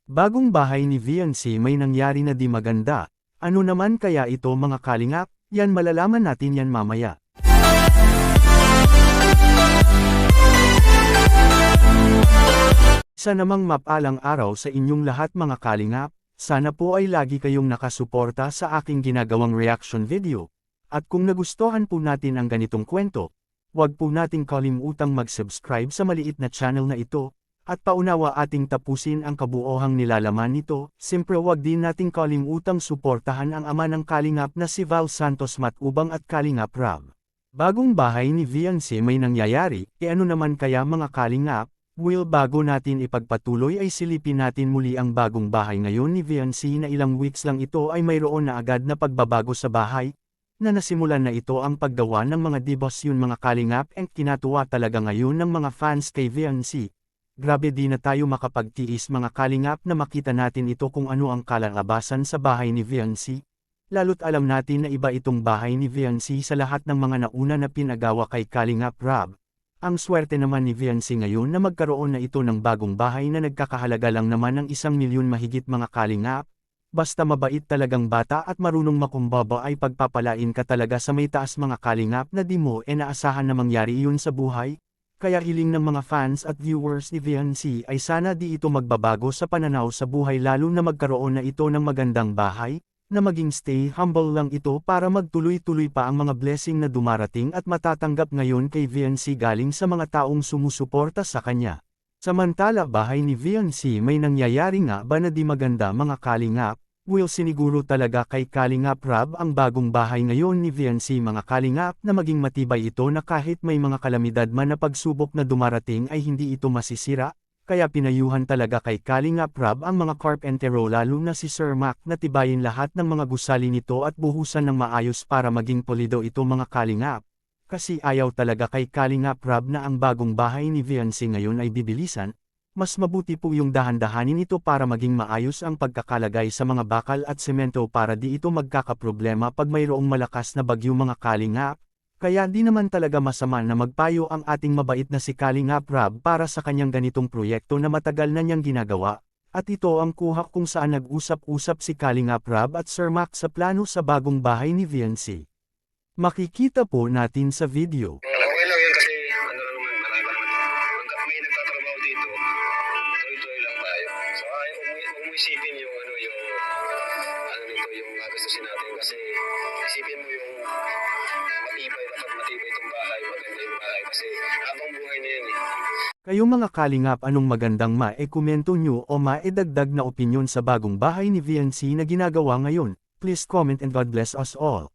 Bagong bahay ni VNC may nangyari na di maganda. Ano naman kaya ito mga kalingap? Yan malalaman natin yan mamaya. Isa namang mapalang araw sa inyong lahat mga kalingap. Sana po ay lagi kayong nakasuporta sa aking ginagawang reaction video. At kung nagustuhan po natin ang ganitong kwento, huwag po nating kalimutang mag-subscribe sa maliit na channel na ito, at paunawa ating tapusin ang kabuohang nilalaman nito. Siyempre huwag din nating kalimutang suportahan ang ama ng kalingap na si Val Santos Matubang at Kalingap Rab. Bagong bahay ni VNC may nangyayari, ano naman kaya mga kalingap? Well, bago natin ipagpatuloy ay silipin natin muli ang bagong bahay ngayon ni VNC na ilang weeks lang ito ay mayroon na agad na pagbabago sa bahay, na nasimulan na ito ang paggawa ng mga dibos yun mga kalingap and kinatuwa talaga ngayon ng mga fans kay VNC. Grabe di na tayo makapagtiis mga kalingap na makita natin ito kung ano ang kalalabasan sa bahay ni VNC. Lalo't alam natin na iba itong bahay ni VNC sa lahat ng mga nauna na pinagawa kay Kalingap Rab. Ang swerte naman ni VNC ngayon na magkaroon na ito ng bagong bahay na nagkakahalaga lang naman ng 1 milyon mahigit mga kalingap. Basta mabait talagang bata at marunong makumbaba ay pagpapalain ka talaga sa may taas mga kalingap na di mo naasahan na mangyari iyon sa buhay. Kaya hiling ng mga fans at viewers ni VNC ay sana di ito magbabago sa pananaw sa buhay lalo na magkaroon na ito ng magandang bahay, na maging stay humble lang ito para magtuloy-tuloy pa ang mga blessing na dumarating at matatanggap ngayon kay VNC galing sa mga taong sumusuporta sa kanya. Samantala bahay ni VNC may nangyayari nga ba na di maganda mga kalingap? Will siniguro talaga kay Kalingap Rab ang bagong bahay ngayon ni VNC mga kalingap na maging matibay ito na kahit may mga kalamidad man na pagsubok na dumarating ay hindi ito masisira? Kaya pinayuhan talaga kay Kalingap Rab ang mga carpentero lalo na si Sir Mac na tibayin lahat ng mga gusali nito at buhusan ng maayos para maging polido ito mga kalingap. Kasi ayaw talaga kay Kalingap Rab na ang bagong bahay ni VNC ngayon ay bibilisan, mas mabuti po yung dahan-dahanin ito para maging maayos ang pagkakalagay sa mga bakal at semento para di ito magkakaproblema pag mayroong malakas na bagyo mga kalingap. Kaya di naman talaga masama na magpayo ang ating mabait na si Kalingap Rab para sa kanyang ganitong proyekto na matagal na niyang ginagawa, at ito ang kuha kung saan nag-usap-usap si Kalingap Rab at Sir Mac sa plano sa bagong bahay ni VNC. Makikita po natin sa video. Okay lang yun kasi ano lang naman, marami pa naman. Hanggat may nagtatrabaho dito, tuloy-tuloy lang tayo. So huwag mo isipin yung yung gustusin natin kasi isipin mo yung dapat matibay itong bahay, maganda yung bahay kasi habang buhay na yan eh. Kayong mga kalingap anong magandang komento nyo o maidagdag na opinyon sa bagong bahay ni VNC na ginagawa ngayon? Please comment and God bless us all.